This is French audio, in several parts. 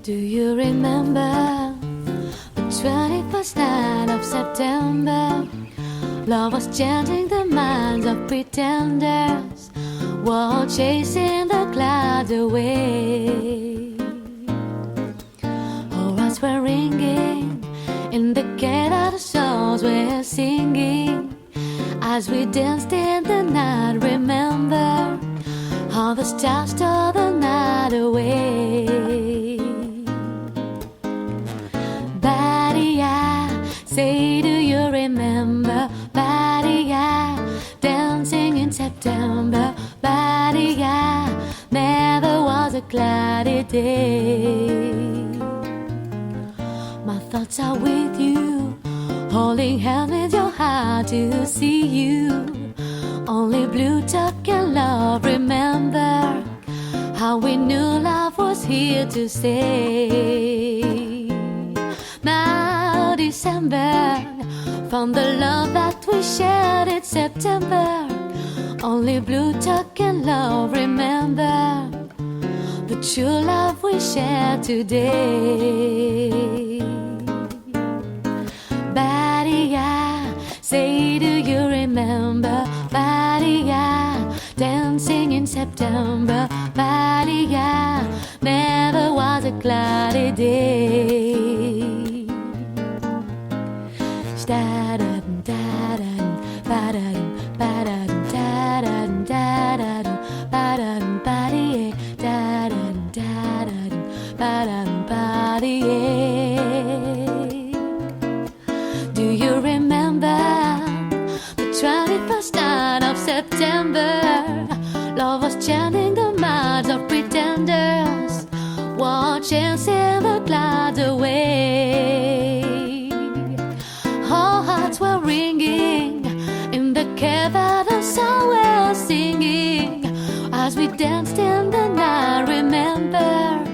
Do you remember the 21st night of September? Love was changing the minds of pretenders, while chasing the clouds away. Our hearts were ringing in the gate, the songs were singing as we danced in the night. Remember how the stars stole the night away. Buddy, I say, do you remember? Buddy, I dancing in September. Buddy, I never was a cloudy day. My thoughts are with you, holding hands with your heart to see you. Only blue talk and love. Remember how we knew love was here to stay. Now December found the love that we shared in September. Only blue talk and love. Remember the true love we share today. Buddy, I say, do you remember? Buddy, I dancing in September. Buddy, I never was a cloudy day. Da-da-dum, da-da-dum, ba-da-dum, ba-da-dum, da-da-dum, da-da-dum, ba-da-dum, ba-dee, da-da-dum, da-da-dum, ba-da-dum, ba-dee. Do you remember the 21st night of September? Love was chanting the minds of pretenders, while chasing the clouds away. Our hearts were ringing in the cave, the song were singing as we danced in the night. Remember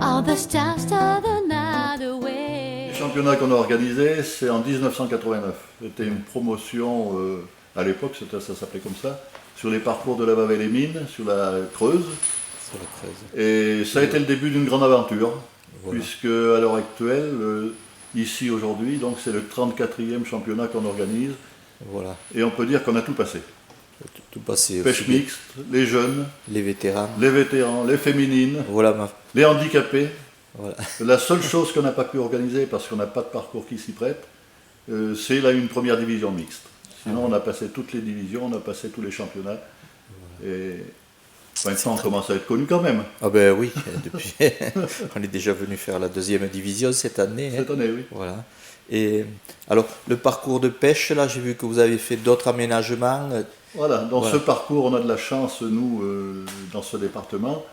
all the stars stole the night away. Le championnat qu'on a organisé, c'est en 1989. C'était une promotion, à l'époque ça s'appelait comme ça, sur les parcours de la Vavelle-les-Mines, sur la Creuse. Sur la Creuse. Et ça a été le début d'une grande aventure, voilà. Puisque à l'heure actuelle, ici aujourd'hui, donc c'est le 34e championnat qu'on organise. Voilà. Et on peut dire qu'on a tout passé. Tout passé. Pêche mixte, les jeunes, les vétérans, les féminines, voilà, les handicapés. Voilà. La seule chose qu'on n'a pas pu organiser, parce qu'on n'a pas de parcours qui s'y prête, c'est là une première division mixte. Sinon, on a passé toutes les divisions, on a passé tous les championnats. Voilà. Et maintenant, on commence à être connu quand même. Ah ben oui, depuis, on est déjà venu faire la deuxième division cette année. Cette année, oui. Voilà. Et alors, le parcours de pêche, là, j'ai vu que vous avez fait d'autres aménagements. Voilà, dans voilà. ce parcours, on a de la chance, nous, dans ce département,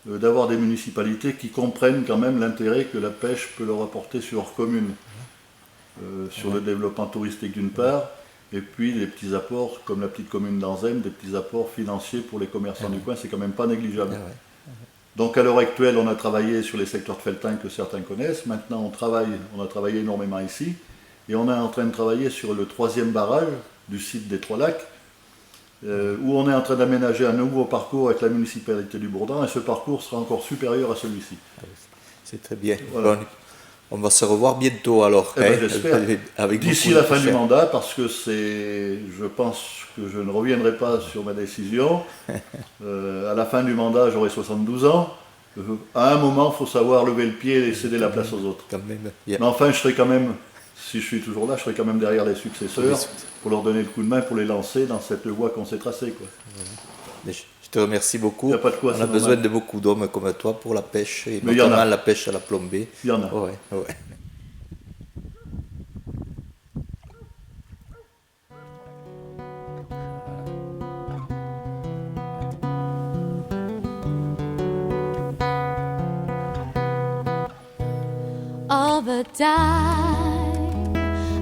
d'avoir des municipalités qui comprennent quand même l'intérêt que la pêche peut leur apporter sur leur commune, sur le développement touristique d'une part, et puis des petits apports, comme la petite commune d'Anzem, des petits apports financiers pour les commerçants du coin, c'est quand même pas négligeable. Donc à l'heure actuelle, on a travaillé sur les secteurs de Felletin que certains connaissent. Maintenant, on a travaillé énormément ici, et on est en train de travailler sur le 3e barrage du site des Trois Lacs, où on est en train d'aménager un nouveau parcours avec la municipalité du Bourdan, et ce parcours sera encore supérieur à celui-ci. C'est très bien. Voilà. Bon, on va se revoir bientôt alors. J'espère. D'ici la fin du mandat, parce que je pense que je ne reviendrai pas sur ma décision. À la fin du mandat, j'aurai 72 ans. À un moment, il faut savoir lever le pied et céder la place aux autres. Quand même, yeah. Mais enfin, je serai quand même, si je suis toujours là, je serai quand même derrière les successeurs pour leur donner le coup de main, pour les lancer dans cette voie qu'on s'est tracée. Quoi. Voilà. Je te remercie beaucoup. Y a pas de quoi, on a besoin de beaucoup d'hommes comme toi pour la pêche, et notamment la pêche à la plombée. Il y en a. Ouais. All the time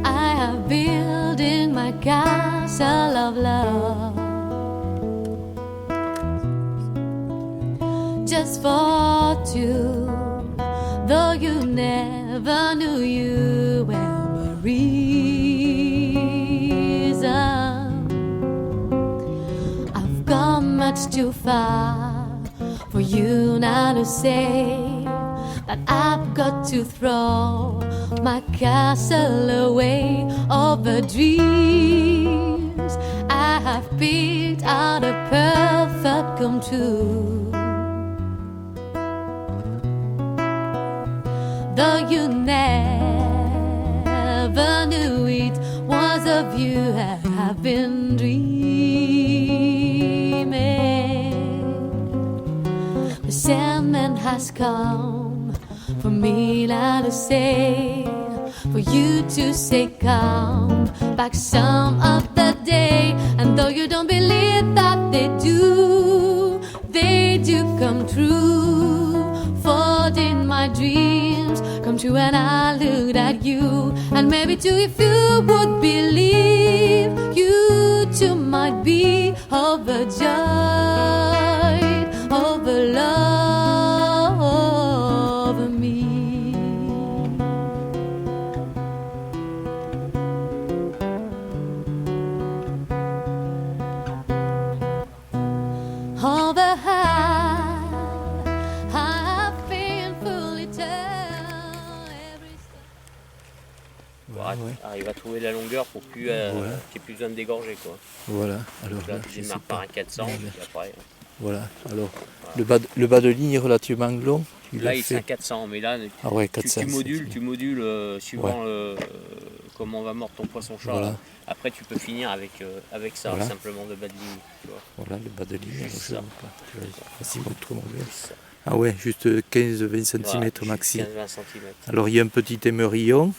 I have building my castle of love, just for two, though you never knew you were my reason. I've gone much too far for you now to say But I've got to throw my castle away over dreams. I have picked out a perfect come true. Though you never knew it was of you I have been dreaming. The Sandman has come for me now to say, for you to say come back some other day. And though you don't believe that they do come true. For in my dreams come true when I looked at you. And maybe too if you would believe, you too might be overjoyed over love over me. Over high, I've been fully turned every step. Arrive à trouver la longueur pour plus, qu'il n'y ait plus besoin de dégorger, quoi. Voilà, alors Donc là, là, tu je sais démarres pas. par un 400, Ouais, puis après... Voilà, alors le bas de ligne est relativement long. Tu Là, l'as c'est un fait. 400, mais là, Ah ouais, tu 400, modules, c'est tu modules suivant comment va mordre ton poisson-chat. Voilà. Là. Après, tu peux finir avec ça, Voilà. simplement de bas de ligne. Tu vois. Voilà, le bas de ligne. Juste je ça. vois pas. Tu vois, facilement autrement bien. Ça. Ah ouais, juste 15-20 cm Voilà, maxi. 15-20 cm. Alors il y a un petit émerillon.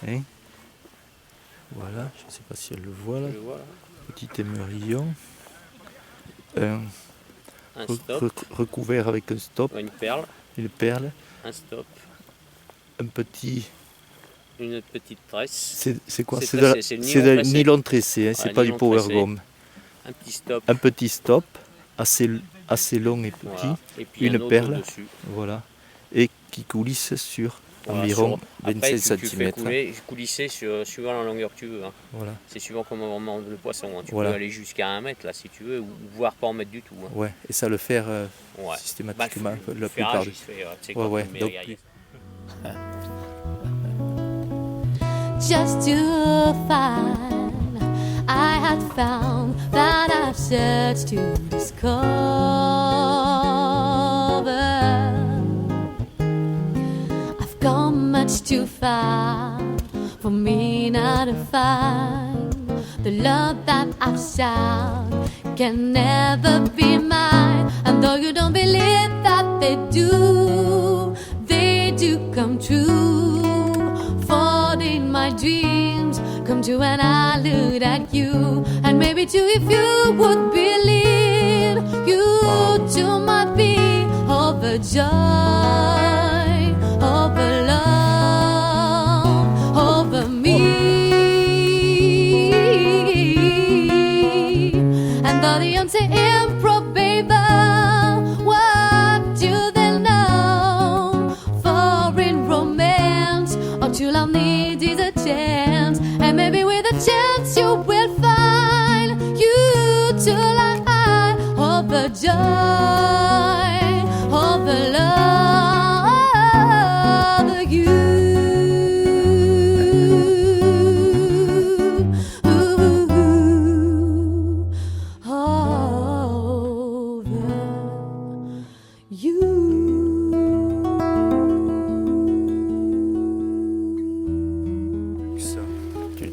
Hein, voilà, je ne sais pas si elle le voit là. Je le vois, là. Petit émerillon. Un stop, Recouvert avec un stop, une perle, une perle, un stop, un petit. une petite tresse, C'est quoi? C'est C'est tressé, c'est le nylon de tressé. nylon tressé, hein, Ouais, c'est pas du nylon power tressé. gum. un petit stop. Un petit stop, assez long et petit, Voilà. Et puis une un autre perle. dessus. voilà, et qui coulisse sur Voilà, environ après, 25 tu fais cm. coulisser suivant la longueur que tu veux. Hein. Voilà, C'est suivant comment on mange le poisson. Hein. Tu Voilà. peux aller jusqu'à 1 mètre là si tu veux, ou voire pas en mettre du tout. Hein. ouais, et ça le faire Ouais. systématiquement Bah, la le plupart ferrage, du il se fait, tu sais, Ouais, quand ouais, on met donc les gailles. Just to find I had found that I've searched to discover. I've gone much too far for me now to find the love that I've sought can never be mine. And though you don't believe that they do come true. For in my dreams come true when I looked at you. And maybe too if you would believe, you too might be overjoyed over love over me. And though the answer improbable, what do they know? For in romance, all true love needs is a chance. And maybe with a chance you will find you too like I overjoyed over love over you.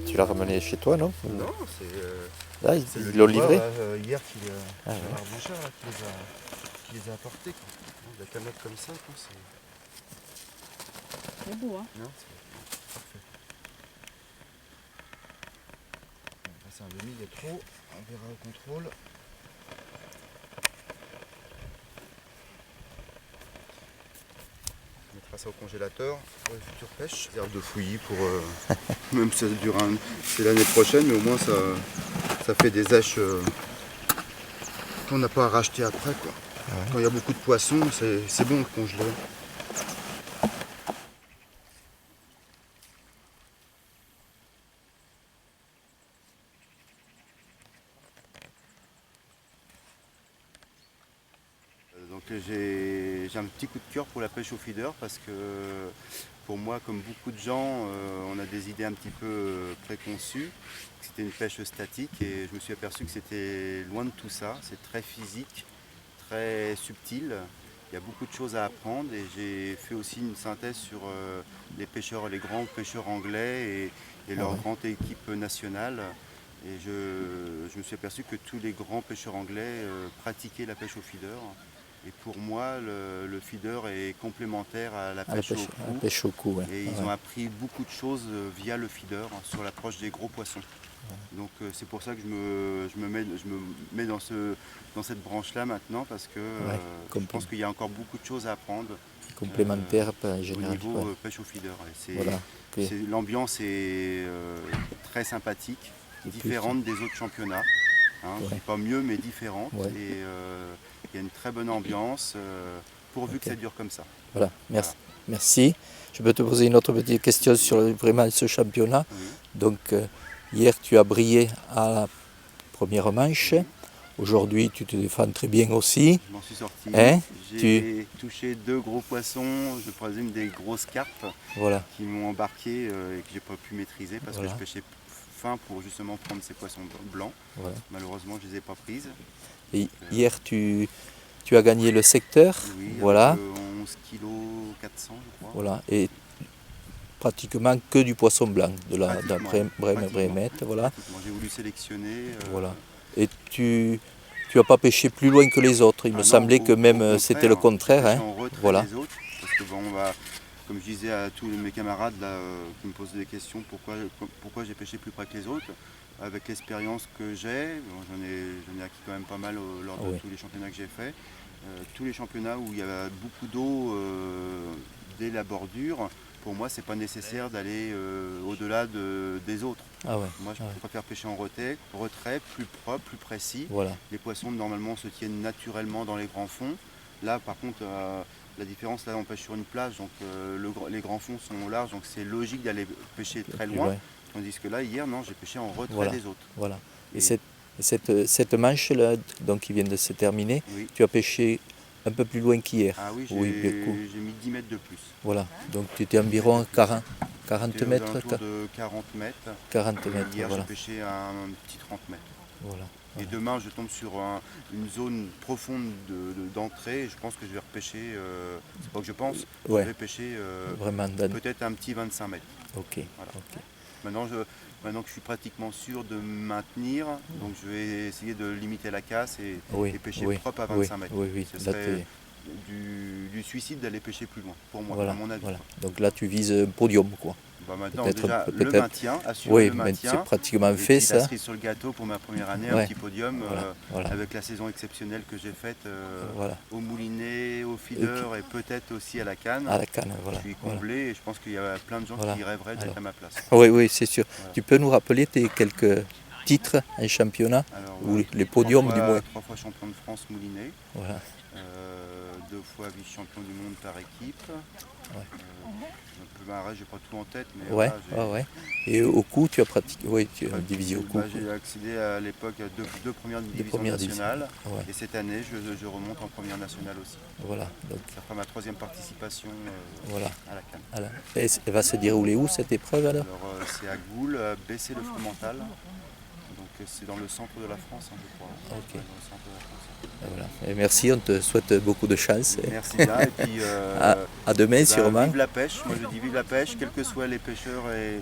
Tu l'as ramené chez toi, non? Non, c'est Là, c'est le ils l'ont livreur, livré? hier qui Ah ouais. Bouchard, là, qui les a apportés. Quoi. La canette comme ça, quoi, c'est beau, hein. non, c'est parfait. Bon, là, c'est un demi, il y a trop. On verra au contrôle. On mettra ça au congélateur pour les futures pêches. Des herbes de fouillis pour même si ça dure c'est l'année prochaine, mais au moins ça fait des haches qu'on n'a pas à racheter après, quoi. Quand il y a beaucoup de poissons, c'est bon de congeler. Donc j'ai un petit coup de cœur pour la pêche au feeder parce que pour moi, comme beaucoup de gens, on a des idées un petit peu préconçues. C'était une pêche statique et je me suis aperçu que c'était loin de tout ça. C'est très physique, très subtil. Il y a beaucoup de choses à apprendre et j'ai fait aussi une synthèse sur les grands pêcheurs anglais et leur grande équipe nationale. Et je me suis aperçu que tous les grands pêcheurs anglais pratiquaient la pêche au feeder. Et pour moi, le feeder est complémentaire à la pêche au la cou. pêche au cou, ouais. Et ils ont appris beaucoup de choses via le feeder sur l'approche des gros poissons. Donc c'est pour ça que je me mets dans cette branche-là maintenant parce que je pense qu'il y a encore beaucoup de choses à apprendre. Complémentaire en Au général. niveau Ouais. pêche au feeder. Voilà. Ok. L'ambiance est très sympathique, différente des autres championnats. Hein, Ouais. pas mieux mais différente. Ouais. Et il y a une très bonne ambiance pourvu que ça dure comme ça. Voilà, merci. Je peux te poser une autre petite question sur vraiment ce championnat. Oui. Donc, hier, tu as brillé à la première manche. Aujourd'hui, tu te défends très bien aussi. Je m'en suis sorti. Hein, J'ai touché 2 gros poissons, je présume des grosses carpes Voilà, qui m'ont embarqué et que j'ai pas pu maîtriser parce Voilà. que je pêchais fin pour justement prendre ces poissons blancs. voilà. Malheureusement, je les ai pas prises. Et hier, tu as gagné le secteur. Oui, Voilà, avec 11 kg 400 je crois. voilà. Et pratiquement que du poisson blanc, Pratiquement, Brémette, voilà. Pratiquement. J'ai voulu sélectionner. Voilà. Et tu n'as pas pêché plus loin que les autres. Il me non, semblait que au même contraire, c'était le contraire. je Hein. suis en retrait Voilà. des autres, parce que bon, comme je disais à tous mes camarades là, qui me posaient des questions, pourquoi j'ai pêché plus près que les autres, avec l'expérience que j'ai, bon, j'en ai acquis quand même pas mal lors de tous les championnats que j'ai faits. Tous les championnats où il y a beaucoup d'eau dès la bordure, pour moi, c'est pas nécessaire d'aller au-delà des autres. Ah ouais. Moi, je préfère pêcher en retrait, plus propre, plus précis. Voilà. Les poissons, normalement, se tiennent naturellement dans les grands fonds. Là, par contre, la différence, là, on pêche sur une plage, donc les grands fonds sont larges, donc c'est logique d'aller pêcher très loin. Ouais. Tandis que là, hier, non, j'ai pêché en retrait Voilà. des autres. Voilà. Et Et- cette manche-là, donc qui vient de se terminer, Oui. tu as pêché un peu plus loin qu'hier. Ah oui, j'ai Oui, beaucoup. mis 10 mètres de plus. Voilà. Donc tu étais environ à 40 C'était aux mètres. alentours de 40 mètres. 40 mètres, Hier, voilà. j'ai pêché à un petit 30 mètres. Voilà. Et demain, je tombe sur une zone profonde d'entrée et je pense que je vais repêcher, c'est pas que je pense, Ouais. je vais pêcher Vraiment, peut-être un petit 25 mètres. ok. Voilà. Ok. Maintenant que je suis pratiquement sûr de me maintenir, donc je vais essayer de limiter la casse et pêcher propre à 25 mètres. Oui, oui. Ce Là, serait du suicide d'aller pêcher plus loin, pour moi, voilà, à mon avis. voilà. Donc là, tu vises un podium, quoi. Bah maintenant, Peut-être- déjà, le peut-être- maintien, assurer Oui, le mais maintien. c'est pratiquement Et fait, puis la ça. cerise sur le gâteau pour ma première année, Ouais. un petit podium Voilà. avec la saison exceptionnelle que j'ai faite Voilà. au moulinet, au feeder et peut-être aussi à la canne. À la canne, voilà. Je suis Voilà. comblé et je pense qu'il y a plein de gens Voilà. qui rêveraient d'être Alors. à ma place. Oui, oui, c'est sûr. Voilà. Tu peux nous rappeler tes quelques titres en championnat Alors, ou les podiums du moins. 3 fois champion de France moulinet, Voilà. 2 fois vice-champion du monde par équipe. Ouais. Un peu marré, j'ai pas tout en tête, mais Ouais, voilà, ouais. Et au coup, tu as pratiqué, oui, tu as divisé au coup. j'ai accédé à l'époque à deux premières divisions premières nationales. Ouais, Et cette année, je remonte en première nationale aussi. voilà. Donc, Ça fera ma 3e participation voilà. à la Cannes. Voilà. Et elle va se dérouler où cette épreuve alors? Alors c'est à Goul, à Bessay-le-Fromental. Donc c'est dans le centre de la France, hein, je crois. Ok. Ouais, dans le centre de la France. Voilà. Et merci, on te souhaite beaucoup de chance. Et Merci bien. Et puis à demain, sûrement. vive la pêche. Moi je dis vive la pêche, quels que soient les pêcheurs et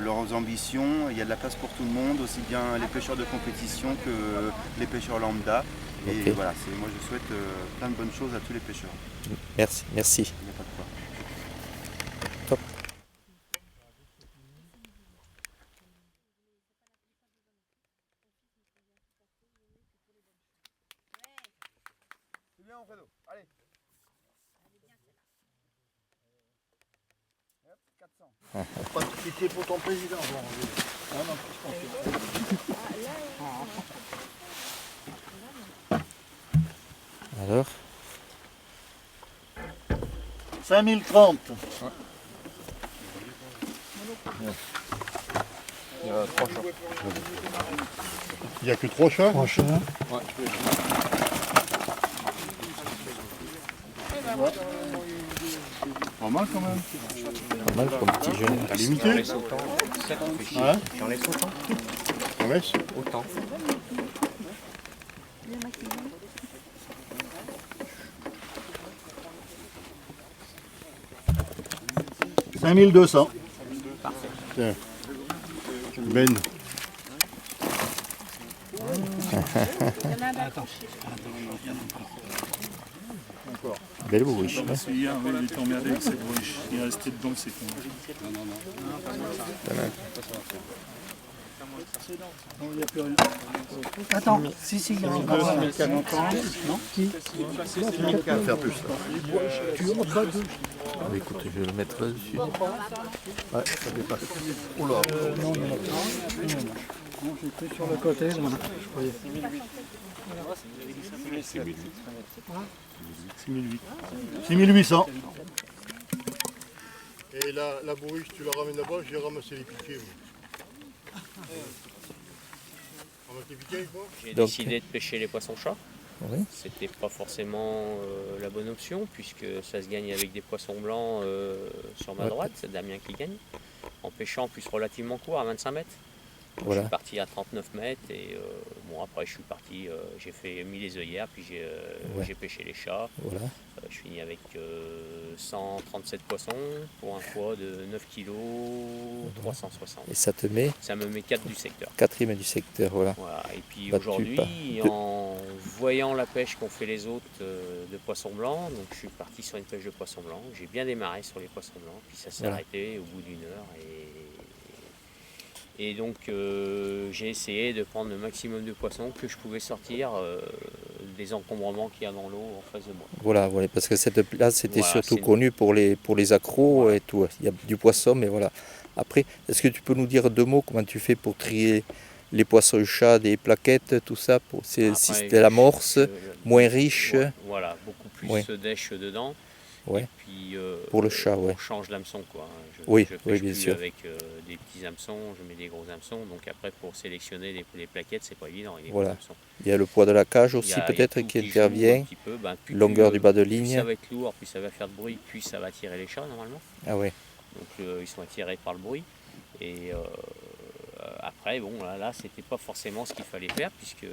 leurs ambitions. Il y a de la place pour tout le monde, aussi bien les pêcheurs de compétition que les pêcheurs lambda. Et Ok. voilà, moi je souhaite plein de bonnes choses à tous les pêcheurs. Merci, merci. Il n'y a pas de quoi. Top. C'est bien, Fredo. Allez. Hop, 400. Pas de pitié pour ton président. Bon, non, je pense Alors, 5030. Il n'y a que 3 chats. Pas mal quand même. Pas mal comme petit jeu. T'as limité. J'en laisse autant. Ça qui fait chier. Ouais. J'en laisse autant. On laisse. Autant. « 5200. » Tiens. Ben. Belle bourriche. Hein. Hier, il était emmerdé avec cette bruche. Il est resté dedans, c'est con. Non, il n'y a plus rien. Attends, si, il y a encore un. On va faire plus. Ah, écoute, je vais le mettre là-dessus. Ouais, ça dépasse. Non, j'ai pris sur le côté, là. Je croyais. 6800. Et la bourriche, tu la ramènes là-bas, j'ai ramassé les piquets. On va les piquets avec moi. J'ai Donc- décidé de pêcher les poissons-chats. Oui. C'était pas forcément la bonne option puisque ça se gagne avec des poissons blancs sur ma Ouais. droite, c'est Damien qui gagne. En pêchant en plus relativement court à 25 mètres. Donc, Voilà. je suis parti à 39 mètres et bon après je suis parti, j'ai mis les œillères puis j'ai pêché les chats. Voilà. Je finis avec 137 poissons pour un poids de 9 kg 360. Et ça te met Ça me met 4 du secteur. 4e du secteur. Voilà. Voilà. Et puis Battu aujourd'hui, par- en voyant la pêche qu'ont fait les autres de poissons blancs, donc je suis parti sur une pêche de poissons blancs. J'ai bien démarré sur les poissons blancs, puis ça s'est Voilà. arrêté au bout d'une heure. Et donc j'ai essayé de prendre le maximum de poissons que je pouvais sortir des encombrements qu'il y a dans l'eau en face de moi. Voilà, voilà, parce que cette place c'était Voilà, surtout c'est- connu pour les accros et tout. Il y a du poisson, mais voilà. Après, est-ce que tu peux nous dire 2 mots comment tu fais pour trier les poissons chats des plaquettes, tout ça pour, si Après, c'était l'amorce, moins riche ouais, voilà, beaucoup plus Ouais. d'èche dedans. Ouais. Et puis Pour le chat, ouais. on change l'hameçon quoi. Je Oui, pêche oui, bien plus sûr. avec des petits hameçons, je mets des gros hameçons. Donc après pour sélectionner les plaquettes, c'est pas évident. avec des Voilà. gros hameçons. Il y a le poids de la cage Il y aussi a- il y a peut-être tout qui joue un intervient, petit peu. Ben, plus longueur que- du bas de plus ligne. ça va être lourd, plus ça va faire de bruit, plus ça va attirer les chats normalement. Ah ouais, Donc ils sont attirés par le bruit. Et après, bon, là c'était pas forcément ce qu'il fallait faire puisque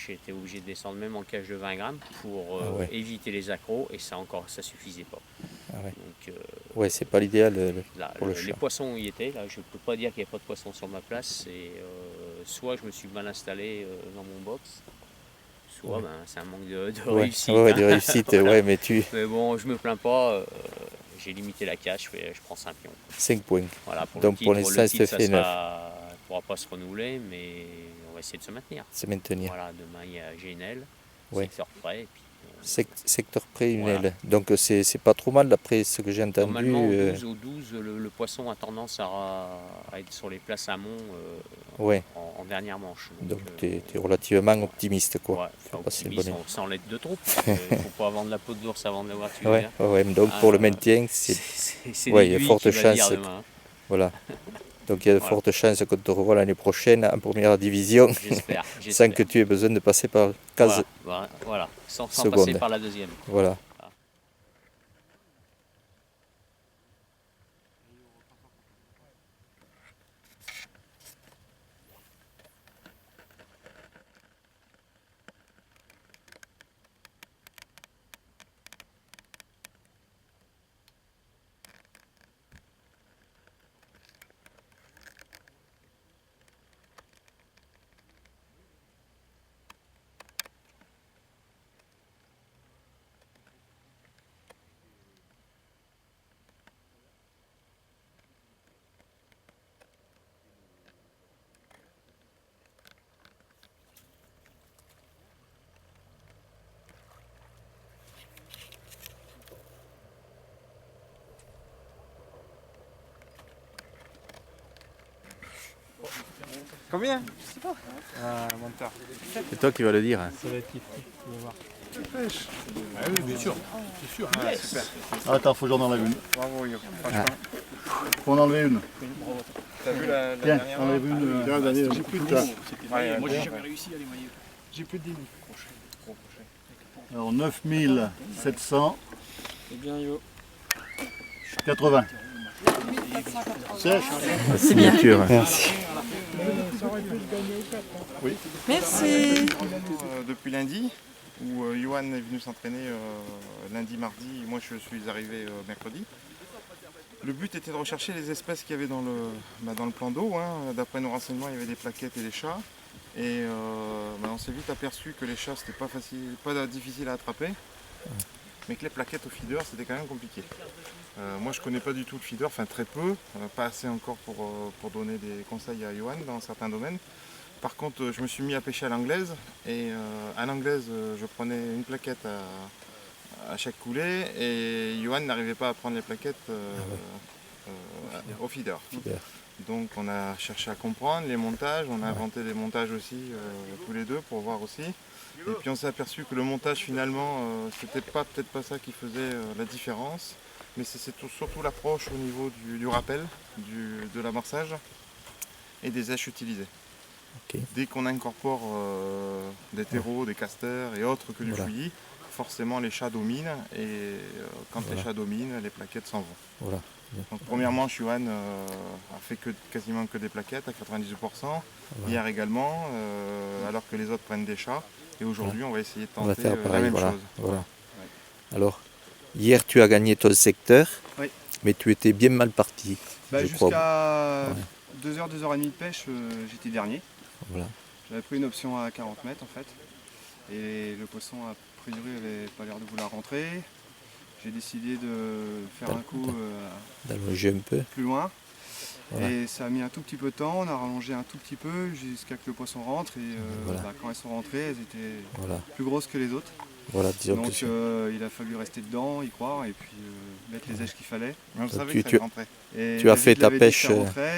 j'étais obligé de descendre même en cage de 20 grammes pour Ah ouais. éviter les accros et ça encore, ça suffisait pas. Ah ouais. Donc ouais, c'est pas l'idéal. là, Pour le les chat. poissons y étaient. Là, je peux pas dire qu'il n'y a pas de poissons sur ma place. Et soit je me suis mal installé dans mon box, soit Ouais. ben, c'est un manque de Ouais, réussite. ouais, hein. de réussite, Voilà. ouais, mais tu Mais bon, je me plains pas. J'ai limité la cache, je prends 5 pions. 5 points. Voilà, pour Donc, le titre, pour l'instant, le il se titre, ça fait ne pourra pas se renouveler, mais on va essayer de se maintenir. Se maintenir. Voilà, demain il y a GNL, Ouais. secteur près. Et puis, Secteur près, une Voilà. aile. Donc c'est pas trop mal d'après ce que j'ai entendu. normalement, au 12, le poisson a tendance à être sur les places amont Ouais, en dernière manche. donc tu es relativement optimiste quoi. Ouais, Faut passer le optimiste, bonnet. sans l'être de trop. Il ne faut pas vendre la peau de l'ours avant de l'avoir tué. Ouais, hein. ouais, donc Ah, pour le maintien, c'est C'est ouais, il y a l'aiguille forte qui va dire chance demain, hein. voilà. Donc il y a de Voilà. fortes chances qu'on te revoie l'année prochaine en première division J'espère. sans j'espère. que tu aies besoin de passer par case. Voilà. Sans seconde. passer par la deuxième. Voilà. Combien? Je sais pas. Menteur. C'est toi qui vas le dire. Ça va être kiff, tu vas voir. Ah oui, bien sûr. C'est sûr. Ah, super. Ah, attends, faut que j'en enlève une. Bravo Yo. Franchement. Faut en enlever une. T'as vu la Tiens, dernière enlève une. Tiens, Daniel, j'ai plus de place. Ouais, Moi, j'ai ouais. jamais réussi à les mailler. J'ai plus de débit. Alors 9700. C'est bien, Yo. 80. Sèche. La signature. Merci. Merci. Depuis lundi, où Johan est venu s'entraîner lundi, mardi, moi je suis arrivé mercredi. Le but était de rechercher les espèces qu'il y avait dans le plan d'eau. Hein. D'après nos renseignements, il y avait des plaquettes et des chats. Et on s'est vite aperçu que les chats, c'était pas difficile à attraper. Mais que les plaquettes au feeder, c'était quand même compliqué. Moi, je connais pas du tout le feeder, enfin très peu, pas assez encore pour donner des conseils à Johan dans certains domaines. Par contre, je me suis mis à pêcher à l'anglaise. Et à l'anglaise, je prenais une plaquette à chaque coulée. Et Johan n'arrivait pas à prendre les plaquettes au feeder. Donc on a cherché à comprendre les montages, on a inventé des montages aussi tous les deux pour voir aussi. Et puis on s'est aperçu que le montage finalement, c'était peut-être pas ça qui faisait la différence, mais c'est surtout l'approche au niveau du rappel, de l'amorçage et des èches utilisées. Okay. Dès qu'on incorpore des terreaux, des casters et autres que du fouillis, forcément les chats dominent et quand les chats dominent, les plaquettes s'en vont. Voilà. Donc, premièrement, Johan a fait quasiment que des plaquettes à 98%. Hier également, alors que les autres prennent des chats. Et aujourd'hui, on va essayer de tenter la même chose. Voilà. Ouais. Alors, hier, tu as gagné ton secteur, mais tu étais bien mal parti. Jusqu'à 2h, 2h30 de pêche, j'étais dernier. Voilà. J'avais pris une option à 40 mètres en fait. Et le poisson, a priori, n'avait pas l'air de vouloir rentrer. J'ai décidé de faire un coup d'allonger un peu plus loin. Voilà. Et ça a mis un tout petit peu de temps, on a rallongé un tout petit peu jusqu'à que le poisson rentre. Et quand elles sont rentrées, elles étaient plus grosses que les autres. Voilà, donc il a fallu rester dedans, y croire et puis mettre les èches qu'il fallait. Mais on savait que ça rentrait. Tu as fait ta pêche.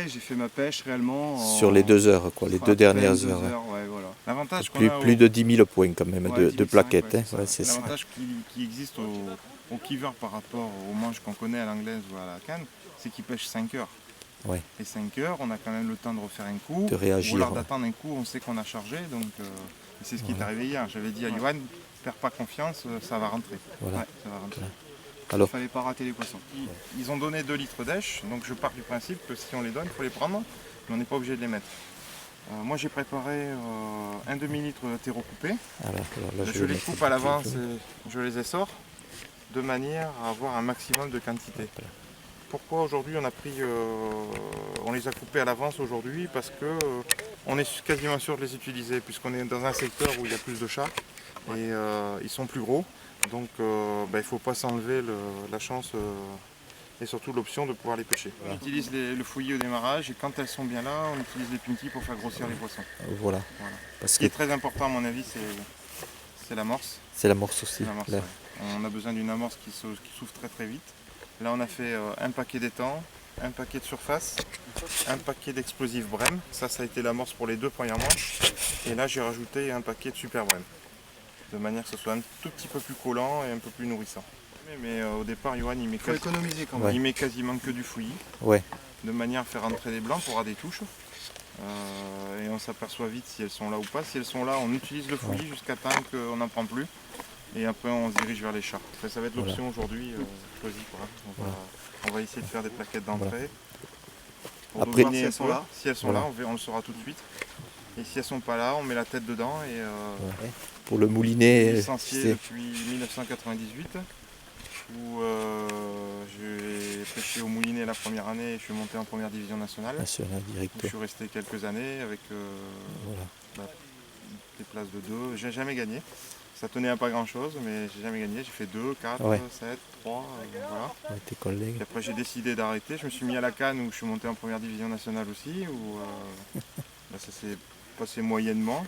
J'ai fait ma pêche réellement sur les 2 heures, quoi, les 2 dernières heures. Ouais, voilà. L'avantage plus de 10 000 points quand même de plaquettes. L'avantage qui existe au kiver par rapport aux manches qu'on connaît à l'anglaise ou à la canne, c'est qu'ils pêchent 5 heures. Ouais. Et 5 heures, on a quand même le temps de refaire un coup, de réagir, ou alors d'attendre un coup, on sait qu'on a chargé, donc c'est ce qui est arrivé hier. J'avais dit à Johan, perds pas confiance, ça va rentrer. Voilà. Ouais, ça va rentrer. Voilà. Alors, il ne fallait pas rater les poissons. Ils ont donné 2 litres d'èche, donc je pars du principe que si on les donne, il faut les prendre, mais on n'est pas obligé de les mettre. Moi j'ai préparé un demi-litre de terreau coupé. Je les coupe à l'avance et je les essore de manière à avoir un maximum de quantité. Pourquoi aujourd'hui on les a coupés à l'avance aujourd'hui? Parce que on est quasiment sûr de les utiliser puisqu'on est dans un secteur où il y a plus de chats et ils sont plus gros. Donc il ne faut pas s'enlever la chance et surtout l'option de pouvoir les pêcher. On utilise le fouillis au démarrage et quand elles sont bien là, on utilise les puntis pour faire grossir les poissons. Voilà. Ce qui est très important à mon avis, c'est l'amorce. C'est l'amorce aussi. On a besoin d'une amorce qui s'ouvre très très vite. Là on a fait un paquet d'étang, un paquet de surface, un paquet d'explosifs Brem. Ça a été l'amorce pour les 2 premières manches. Et là j'ai rajouté un paquet de super Brem. De manière que ce soit un tout petit peu plus collant et un peu plus nourrissant. Mais au départ, Johan, il met quasiment que du fouillis, de manière à faire rentrer des blancs pour avoir des touches. Et on s'aperçoit vite si elles sont là ou pas. Si elles sont là, on utilise le fouillis jusqu'à temps qu'on n'en prend plus. Et après, on se dirige vers les chats. Après, ça va être l'option aujourd'hui choisie. On va essayer de faire des plaquettes d'entrée. Après, si elles sont là, on le saura tout de suite. Et si elles sont pas là, on met la tête dedans. Et, pour le moulinet, licencié depuis 1998. Où j'ai pêché au moulinet la première année et je suis monté en première division nationale. Je suis resté quelques années avec des places de 2. J'ai jamais gagné. Ça tenait à pas grand chose, mais j'ai jamais gagné. J'ai fait 2, 4, 7, 3, voilà. Tes collègues. Et après j'ai décidé d'arrêter. Je me suis mis à la canne où je suis monté en première division nationale aussi. Où ça s'est passé moyennement.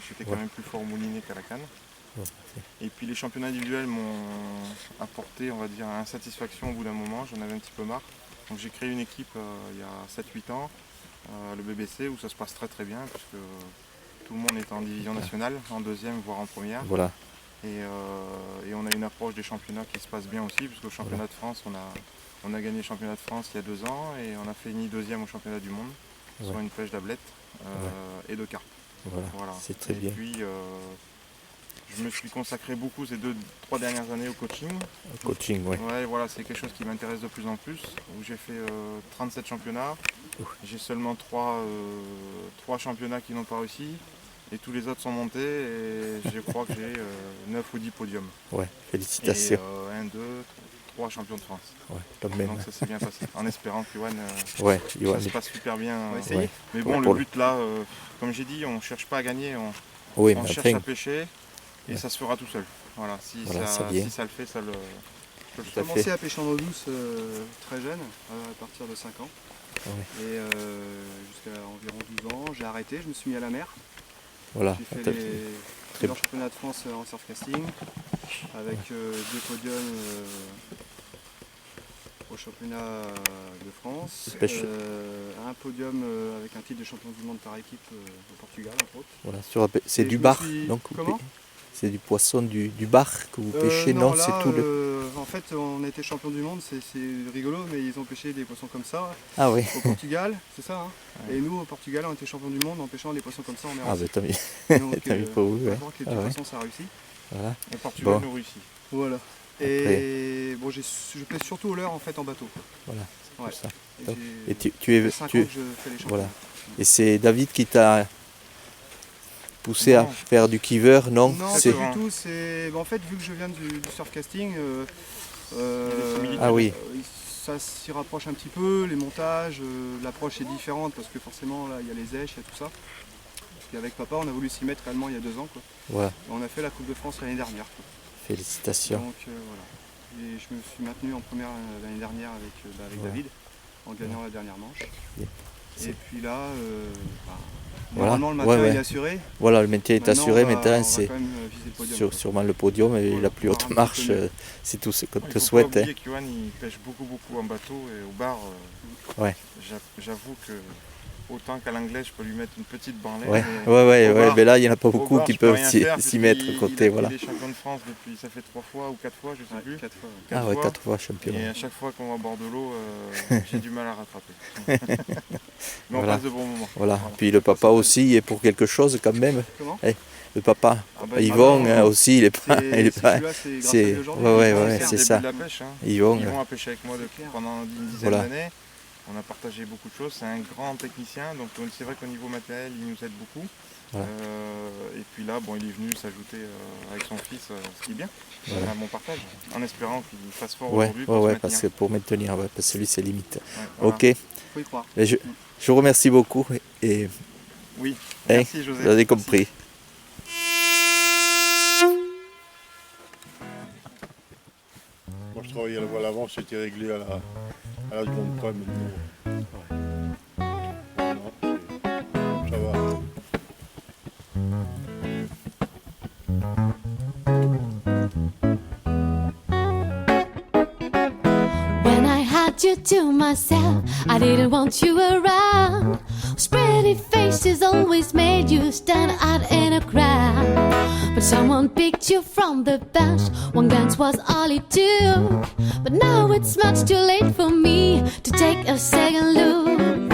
J'étais quand même plus fort au moulinet qu'à la canne. Et puis les championnats individuels m'ont apporté, on va dire, insatisfaction au bout d'un moment, j'en avais un petit peu marre. Donc j'ai créé une équipe il y a 7-8 ans, le BBC, où ça se passe très très bien, puisque tout le monde est en division nationale, en 2e, voire en première. Voilà. Et on a une approche des championnats qui se passe bien aussi, puisqu'au championnat de France, on a gagné le championnat de France il y a 2 ans, et on a fini 2e au championnat du monde, sur une pêche d'ablette et de carpe. Voilà. C'est très bien. Et puis, Je me suis consacré beaucoup ces 2-3 dernières années au coaching. Coaching, oui. Ouais, voilà, c'est quelque chose qui m'intéresse de plus en plus. Où j'ai fait 37 championnats. J'ai seulement 3 championnats qui n'ont pas réussi. Et tous les autres sont montés et je crois que j'ai 9 ou 10 podiums. Ouais, félicitations. Et 1, 2, 3 champions de France. Ouais, quand même. Donc ça s'est bien passé. En espérant que Yoann, ça se passe super bien. Ouais. Mais bon, Ouais, le but là, comme j'ai dit, on ne cherche pas à gagner, oui, on cherche à pêcher et ça se fera tout seul. Voilà, si ça le fait, ça le J'ai commencé à pêcher en eau douce très jeune, à partir de 5 ans. Ouais. Et jusqu'à environ 12 ans, j'ai arrêté, je me suis mis à la mer. Voilà. J'ai fait plusieurs championnats de France en surfcasting, avec 2 podiums au championnat de France, un podium avec un titre de champion du monde par équipe au Portugal, entre autres. Voilà, c'est du bar, donc c'est du poisson du bar que vous pêchez, non là, c'est tout en fait, on était champion du monde, c'est rigolo, mais ils ont pêché des poissons comme ça oui. au Portugal, c'est ça. Hein. Et nous, au Portugal, on était champion du monde en pêchant des poissons comme ça en mer. Ah, ben tant mieux. Donc, tant mieux pour vous. de toute façon, ça a réussi. Voilà. Et Portugal nous réussit. Voilà. Et bon, je pêche surtout au leurre en fait en bateau. Voilà. Ouais. Ça. Et tu es 5 ans que je fais les championnats. Voilà. Et c'est David qui t'a poussé à faire du kiver, non? Non, pas du tout. En fait, vu que je viens du surfcasting, ça s'y rapproche un petit peu, les montages, l'approche est différente parce que forcément là il y a les èches, il y a tout ça. Et avec papa on a voulu s'y mettre réellement il y a 2 ans. Quoi. Voilà. Et on a fait la Coupe de France l'année dernière. Quoi. Félicitations. Donc voilà. Et je me suis maintenu en première l'année dernière avec David en gagnant la dernière manche. Et puis là, normalement le maintien est assuré. Voilà, le maintien est assuré, maintenant c'est sûrement le podium et la plus haute marche, c'est tout ce qu'on te souhaite. Il ne faut pas oublier qu'Yoann il pêche beaucoup en bateau et au bar, j'avoue que autant qu'à l'anglais je peux lui mettre une petite branlette. Mais là il n'y en a pas beaucoup qui peuvent s'y mettre à côté. Il est champion de France depuis, ça fait 3 fois ou 4 fois, je ne sais plus. 4 fois. 4 fois champion. Et à chaque fois qu'on va à bord de l'eau, j'ai du mal à rattraper. Mais on passe de bons moments. Voilà. Puis le papa aussi est pour quelque chose quand même. Comment le papa, Yvon aussi, il est pas. C'est ça. Yvon a pêché avec moi pendant une dizaine d'années. On a partagé beaucoup de choses, c'est un grand technicien, donc c'est vrai qu'au niveau matériel, il nous aide beaucoup. Voilà. Et puis là, il est venu s'ajouter avec son fils, ce qui est bien, un bon partage, en espérant qu'il fasse fort aujourd'hui pour maintenir, parce que lui c'est limite. Voilà. Ok, faut y croire. Je vous remercie beaucoup et oui, merci José. Vous avez compris. Moi je travaillais à la voile avant, c'était réglé à la seconde près, mais ça va. When I had you to myself, I didn't want you around. Pretty faces always made you stand out in a crowd. But someone picked you from the bunch. One glance was all it took. But now it's much too late for me to take a second look.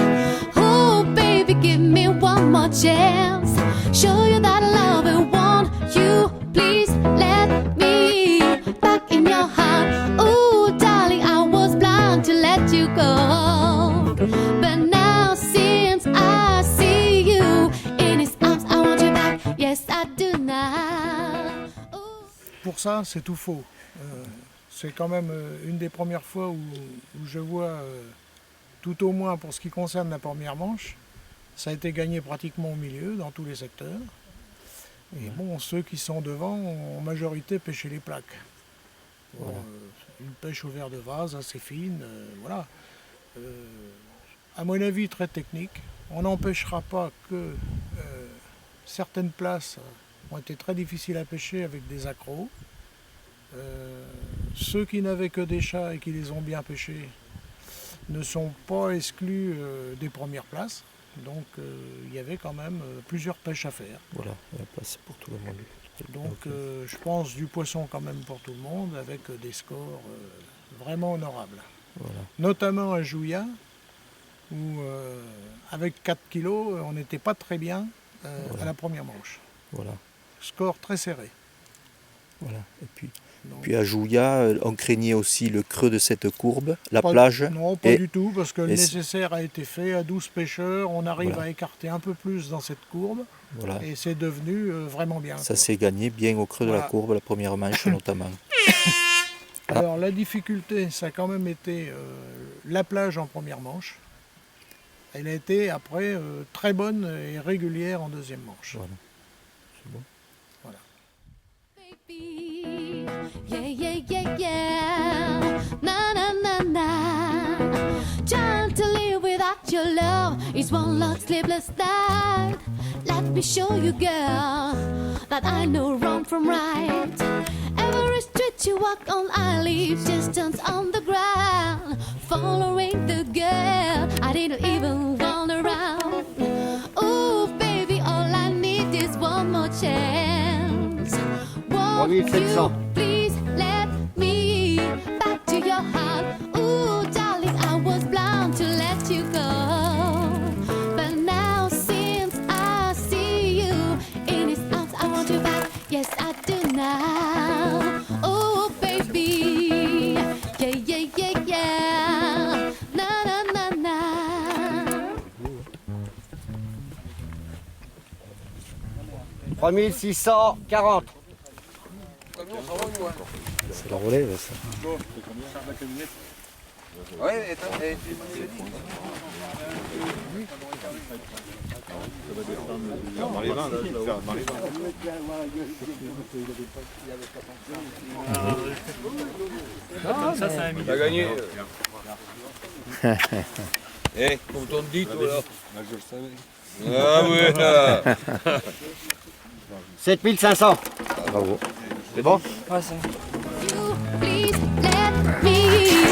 Oh baby, give me one more chance. Show you that I love and want you. Please let me back in your heart. Oh darling, I was blind to let you go. But now since I see you in his arms, I want you back. Yes, I do now. Pour ça, c'est tout faux. C'est quand même une des premières fois où je vois, tout au moins pour ce qui concerne la première manche, ça a été gagné pratiquement au milieu, dans tous les secteurs. Et bon, ceux qui sont devant ont en majorité pêché les plaques. Voilà. Une pêche au verre de vase assez fine, voilà. À mon avis, très technique. On n'empêchera pas que certaines places ont été très difficiles à pêcher avec des accros. Ceux qui n'avaient que des chats et qui les ont bien pêchés ne sont pas exclus des premières places. Donc il y avait quand même plusieurs pêches à faire. Voilà, il y a la place pour tout le monde. Donc je pense du poisson quand même pour tout le monde, avec des scores vraiment honorables. Voilà. Notamment à Jouya, où avec 4 kilos, on n'était pas très bien à la première manche. Voilà. Score très serré. Voilà. Puis à Jouya, on craignait aussi le creux de cette courbe, la Pas- plage. Non, pas du tout, parce que le et- nécessaire a été fait à 12 pêcheurs. On arrive Voilà. à écarter un peu plus dans cette courbe. Voilà. Et c'est devenu vraiment bien. Ça quoi. s'est gagné bien au creux de la Voilà. courbe, la première manche notamment. Alors la difficulté, ça a quand même été la plage en première manche. Elle a été après très bonne et régulière en deuxième manche. Voilà. C'est bon. Voilà. Baby, yeah, yeah, yeah, yeah. Na na na na. Trying to live without your love is one long sleepless night. Let me show you, girl, that I know wrong from right. Every street you walk on, I leave distance on the ground. Following the girl, I didn't even want around. Oh, baby, all I need is one more chance. Won't you 3700. please let me back to your heart? Ooh, darling, I was blind to let you go. But now since I see you in his arms, I want you back. Yes, I do now. Oh, baby, yeah, yeah, yeah, yeah. Na na na na. 3640. C'est la relève, ça. Dans les vins, dans les vins. Ça, c'est un million. T'as gagné. Eh, comme on dit, toi là. Je le savais. Ah ouais. 7500. Bravo. C'est bon? You please let me